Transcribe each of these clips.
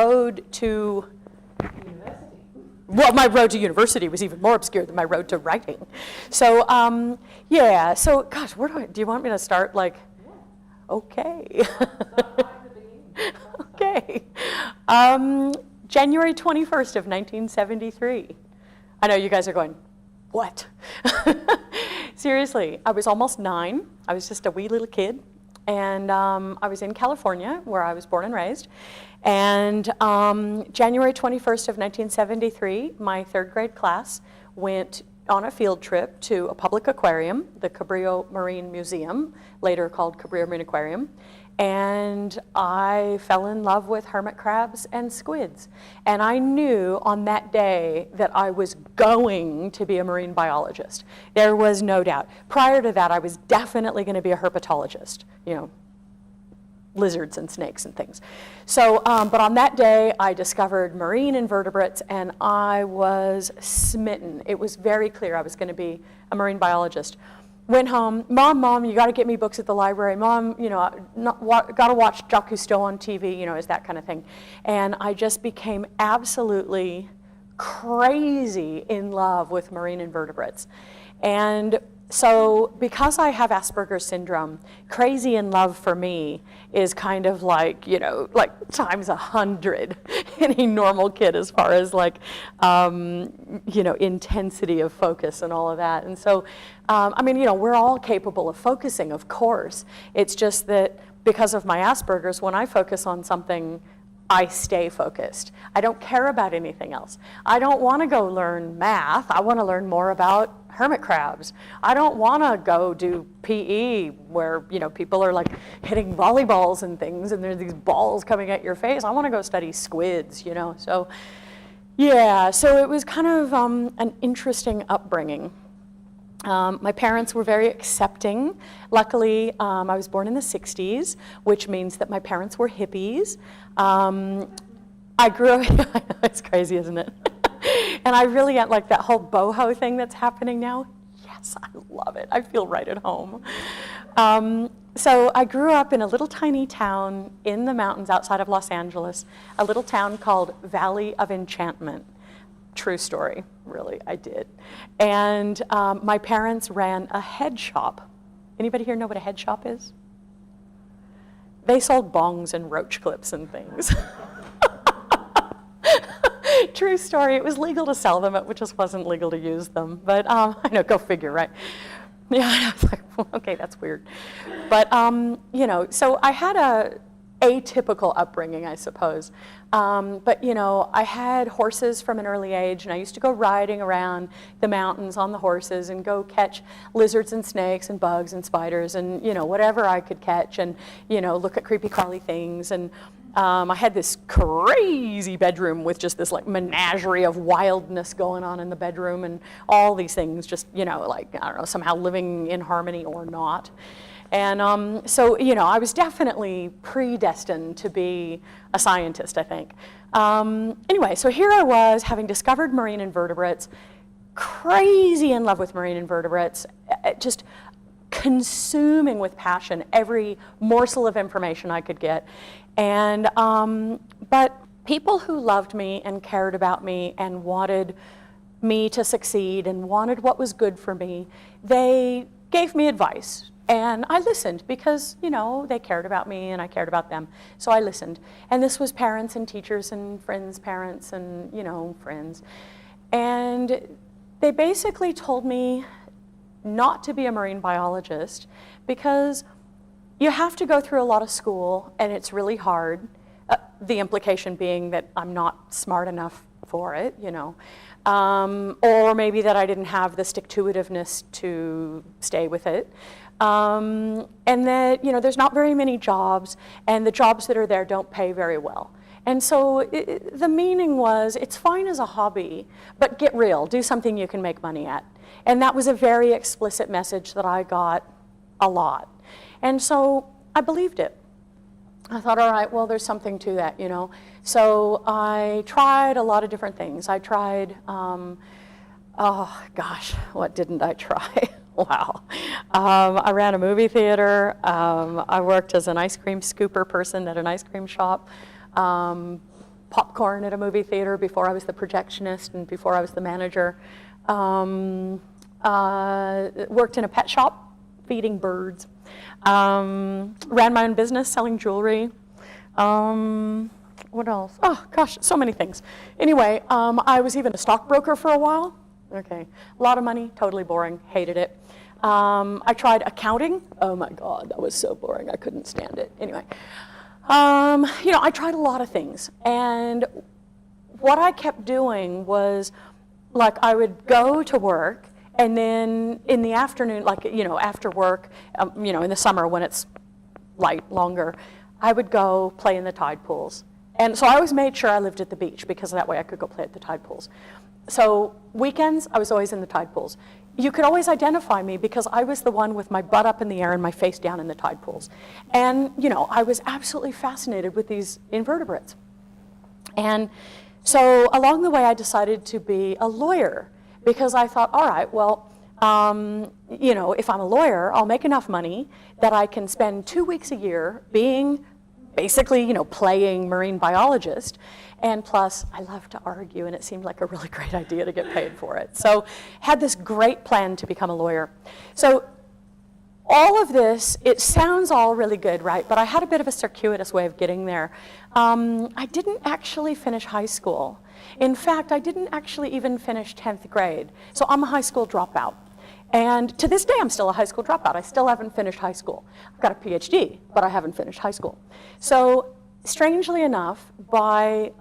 road to university. Well, my road to university was even more obscure than my road to writing. So, yeah, so, gosh, do you want me to start, like, okay. Okay. January 21st of 1973. I know you guys are going, what? Seriously, I was almost 9. I was just a wee little kid. And I was in California, where I was born and raised. And January 21st of 1973, my 3rd grade class went on a field trip to a public aquarium, the Cabrillo Marine Museum, later called Cabrillo Marine Aquarium. And I fell in love with hermit crabs and squids. And I knew on that day that I was going to be a marine biologist. There was no doubt. Prior to that, I was definitely going to be a herpetologist, you know, lizards and snakes and things. So, but on that day, I discovered marine invertebrates, and I was smitten. It was very clear I was going to be a marine biologist. Went home, Mom, you got to get me books at the library. Mom, you know, got to watch Jacques Cousteau on TV, you know, is that kind of thing. And I just became absolutely crazy in love with marine invertebrates. And so because I have Asperger's syndrome, crazy in love for me is kind of like, you know, like times 100 any normal kid as far as like, you know, intensity of focus and all of that. And so, I mean, you know, we're all capable of focusing, of course. It's just that because of my Asperger's, when I focus on something, I stay focused. I don't care about anything else. I don't want to go learn math. I want to learn more about hermit crabs. I don't want to go do PE where, you know, people are like hitting volleyballs and things and there's these balls coming at your face. I want to go study squids, you know. So, yeah, so it was kind of an interesting upbringing. My parents were very accepting. Luckily, I was born in the 60s, which means that my parents were hippies. I grew up, it's crazy, isn't it? And I really like that whole boho thing that's happening now. Yes, I love it. I feel right at home. So I grew up in a little tiny town in the mountains outside of Los Angeles, a little town called Valley of Enchantment. True story, really, I did. And my parents ran a head shop. Anybody here know what a head shop is? They sold bongs and roach clips and things. True story, it was legal to sell them, it just wasn't legal to use them. But I know, go figure, right? Yeah, I was like, well, okay, that's weird. But, you know, so I had a atypical upbringing, I suppose. But, you know, I had horses from an early age, and I used to go riding around the mountains on the horses and go catch lizards and snakes and bugs and spiders and, you know, whatever I could catch and, you know, look at creepy crawly things. And I had this crazy bedroom with just this like menagerie of wildness going on in the bedroom and all these things just, you know, like, I don't know, somehow living in harmony or not. And so, you know, I was definitely predestined to be a scientist, I think. Anyway, so here I was, having discovered marine invertebrates, crazy in love with marine invertebrates, just consuming with passion every morsel of information I could get. And, but people who loved me and cared about me and wanted me to succeed and wanted what was good for me, they gave me advice. And I listened because, you know, they cared about me and I cared about them. So I listened. And this was parents and teachers and friends' parents and, you know, friends. And they basically told me not to be a marine biologist because you have to go through a lot of school and it's really hard. The implication being that I'm not smart enough for it, you know. Or maybe that I didn't have the stick-to-itiveness to stay with it. And that, you know, there's not very many jobs, and the jobs that are there don't pay very well. And so the meaning was, it's fine as a hobby, but get real, do something you can make money at. And that was a very explicit message that I got a lot. And so I believed it. I thought, all right, well, there's something to that, you know. So I tried a lot of different things. I tried, oh gosh, what didn't I try? Wow. I ran a movie theater. I worked as an ice cream scooper person at an ice cream shop. popcorn at a movie theater before I was the projectionist and before I was the manager. Worked in a pet shop, feeding birds. Ran my own business selling jewelry. What else? Oh gosh, so many things. Anyway, I was even a stockbroker for a while. Okay, a lot of money, totally boring, hated it. I tried accounting. Oh my God, that was so boring, I couldn't stand it. Anyway, you know, I tried a lot of things, and what I kept doing was, like, I would go to work, and then in the afternoon, like, you know, after work, you know, in the summer when it's light, longer, I would go play in the tide pools. And so I always made sure I lived at the beach, because that way I could go play at the tide pools. So weekends, I was always in the tide pools. You could always identify me because I was the one with my butt up in the air and my face down in the tide pools. And, you know, I was absolutely fascinated with these invertebrates. And so along the way, I decided to be a lawyer, because I thought, all right, well, you know, if I'm a lawyer, I'll make enough money that I can spend 2 weeks a year being basically, you know, playing marine biologist. And plus, I love to argue, and it seemed like a really great idea to get paid for it. So had this great plan to become a lawyer. So all of this, it sounds all really good, right? But I had a bit of a circuitous way of getting there. I didn't actually finish high school. In fact, I didn't actually even finish 10th grade. So I'm a high school dropout. And to this day, I'm still a high school dropout. I still haven't finished high school. I've got a PhD, but I haven't finished high school. So strangely enough, by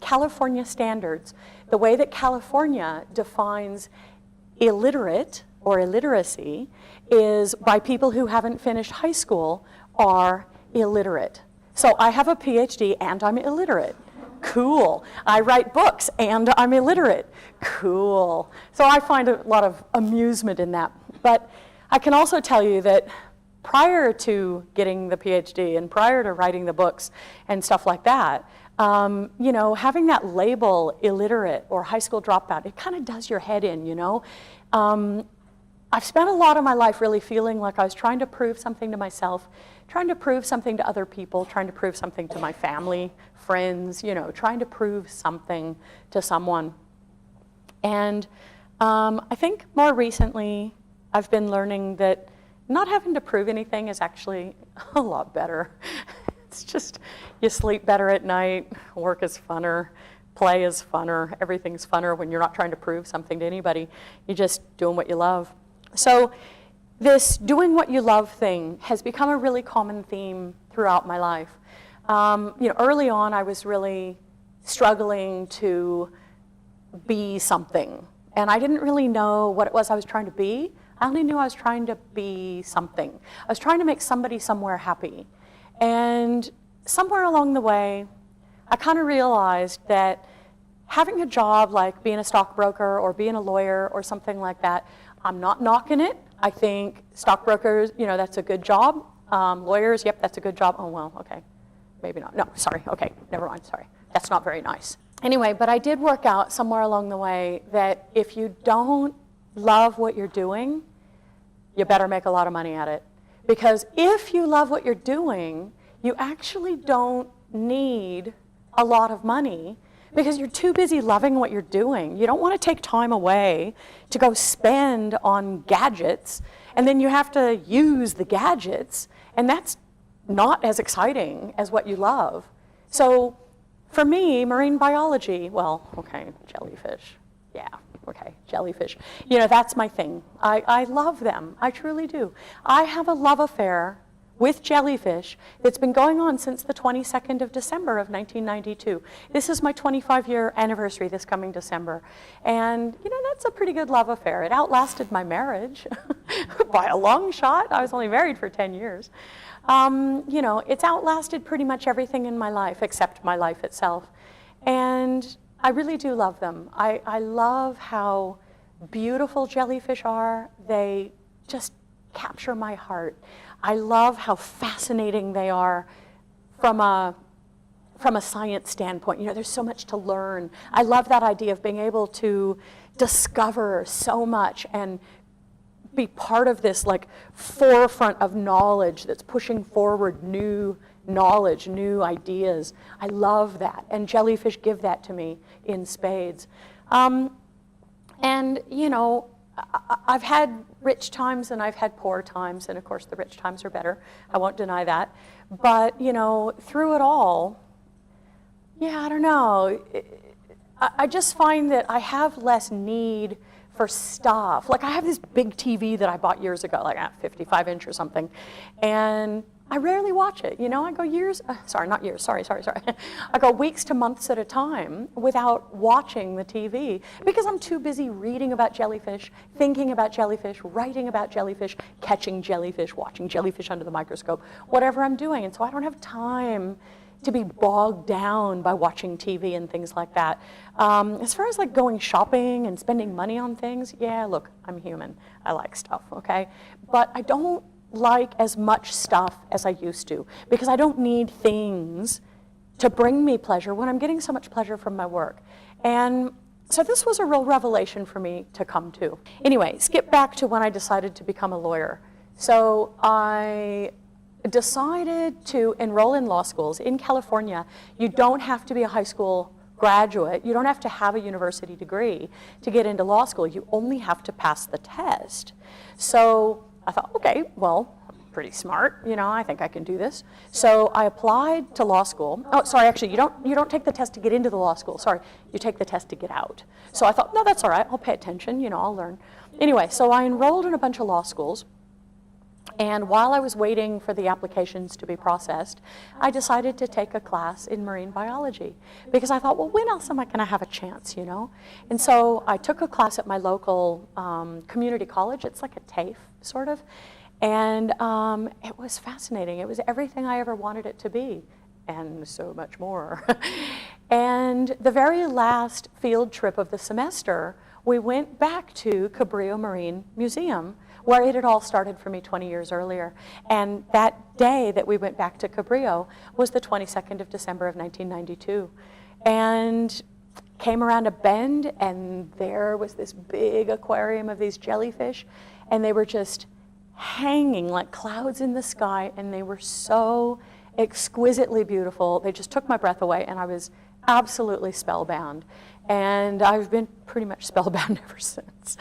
California standards, the way that California defines illiterate or illiteracy is by people who haven't finished high school are illiterate. So I have a PhD and I'm illiterate. Cool. I write books and I'm illiterate. Cool. So I find a lot of amusement in that. But I can also tell you that prior to getting the PhD and prior to writing the books and stuff like that, you know, having that label illiterate or high school dropout, it kind of does your head in, you know. I've spent a lot of my life really feeling like I was trying to prove something to myself, trying to prove something to other people, trying to prove something to my family, friends, you know, trying to prove something to someone. And I think more recently, I've been learning that not having to prove anything is actually a lot better. It's just, you sleep better at night, work is funner, play is funner, everything's funner when you're not trying to prove something to anybody. You're just doing what you love. So this doing what you love thing has become a really common theme throughout my life. You know, early on, I was really struggling to be something. And I didn't really know what it was I was trying to be. I only knew I was trying to be something. I was trying to make somebody somewhere happy. And somewhere along the way, I kind of realized that having a job like being a stockbroker or being a lawyer or something like that, I'm not knocking it. I think stockbrokers, you know, that's a good job. Lawyers, yep, that's a good job. Oh, well, okay, maybe not. No, sorry, okay, never mind, sorry. That's not very nice. Anyway, but I did work out somewhere along the way that if you don't love what you're doing, you better make a lot of money at it. Because if you love what you're doing, you actually don't need a lot of money because you're too busy loving what you're doing. You don't want to take time away to go spend on gadgets, and then you have to use the gadgets, and that's not as exciting as what you love. So for me, marine biology, well, okay, jellyfish, yeah, okay, jellyfish. You know, that's my thing. I love them, I truly do. I have a love affair with jellyfish that's been going on since the 22nd of December of 1992. This is my 25-year anniversary this coming December. And, you know, that's a pretty good love affair. It outlasted my marriage by a long shot. I was only married for 10 years. You know, it's outlasted pretty much everything in my life except my life itself. And I really do love them. I love how beautiful jellyfish are. They just capture my heart. I love how fascinating they are from a science standpoint. You know, there's so much to learn. I love that idea of being able to discover so much and be part of this like forefront of knowledge that's pushing forward new knowledge, new ideas. I love that, and jellyfish give that to me in spades. And, you know, I've had rich times and I've had poor times, and of course the rich times are better. I won't deny that. But, you know, through it all, yeah, I don't know. I just find that I have less need for stuff. Like I have this big TV that I bought years ago, like a 55-inch or something, and I rarely watch it. You know, I go I go weeks to months at a time without watching the TV because I'm too busy reading about jellyfish, thinking about jellyfish, writing about jellyfish, catching jellyfish, watching jellyfish under the microscope, whatever I'm doing. And so I don't have time to be bogged down by watching TV and things like that. As far as like going shopping and spending money on things, yeah, look, I'm human. I like stuff, okay? But I don't like as much stuff as I used to because I don't need things to bring me pleasure when I'm getting so much pleasure from my work. And so this was a real revelation for me to come to. Anyway, skip back to when I decided to become a lawyer. So I decided to enroll in law schools. In California, you don't have to be a high school graduate. You don't have to have a university degree to get into law school. You only have to pass the test. So I thought, okay, well, I'm pretty smart, you know, I think I can do this. So I applied to law school. Oh, sorry, actually, you don't take the test to get into the law school. Sorry, you take the test to get out. So I thought, no, that's all right. I'll pay attention, you know, I'll learn. Anyway, so I enrolled in a bunch of law schools. And while I was waiting for the applications to be processed, I decided to take a class in marine biology because I thought, well, when else am I going to have a chance, you know? And so I took a class at my local community college. It's like a TAFE, sort of. And it was fascinating. It was everything I ever wanted it to be, and so much more. And the very last field trip of the semester, we went back to Cabrillo Marine Museum, where it had all started for me 20 years earlier. And that day that we went back to Cabrillo was the 22nd of December of 1992. And came around a bend, and there was this big aquarium of these jellyfish, and they were just hanging like clouds in the sky, and they were so exquisitely beautiful. They just took my breath away, and I was absolutely spellbound. And I've been pretty much spellbound ever since.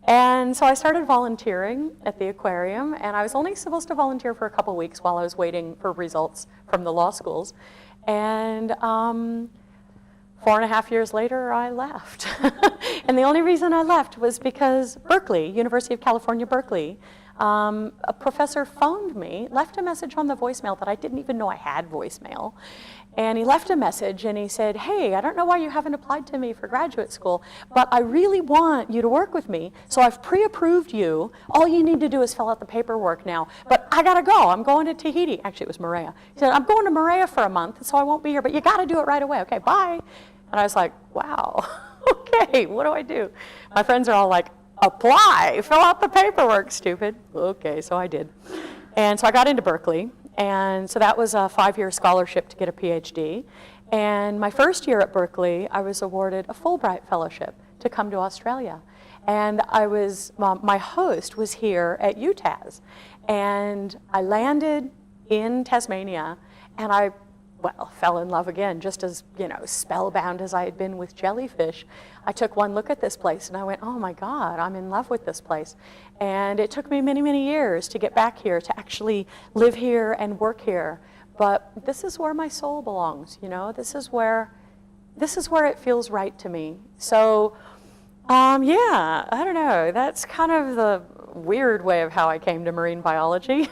And so I started volunteering at the aquarium, and I was only supposed to volunteer for a couple weeks while I was waiting for results from the law schools. And 4.5 years later, I left. And the only reason I left was because Berkeley, University of California, Berkeley, a professor phoned me, left a message on the voicemail that I didn't even know I had voicemail. And he left a message and he said, hey, I don't know why you haven't applied to me for graduate school, but I really want you to work with me. So I've pre-approved you. All you need to do is fill out the paperwork now. But I gotta go, I'm going to Tahiti. Actually, it was Moorea. He said, I'm going to Moorea for a month, so I won't be here, but you gotta do it right away. Okay, bye. And I was like, wow, okay, what do I do? My friends are all like, apply, fill out the paperwork, stupid. Okay, so I did. And so I got into Berkeley. And so that was a 5-year scholarship to get a PhD. And my first year at Berkeley, I was awarded a Fulbright Fellowship to come to Australia. And my host was here at UTAS. And I landed in Tasmania, and I fell in love again, just as, you know, spellbound as I had been with jellyfish. I took one look at this place and I went, oh my God, I'm in love with this place. And it took me many, many years to get back here, to actually live here and work here. But this is where my soul belongs, you know, this is where it feels right to me. So, yeah, I don't know, that's kind of the weird way of how I came to marine biology.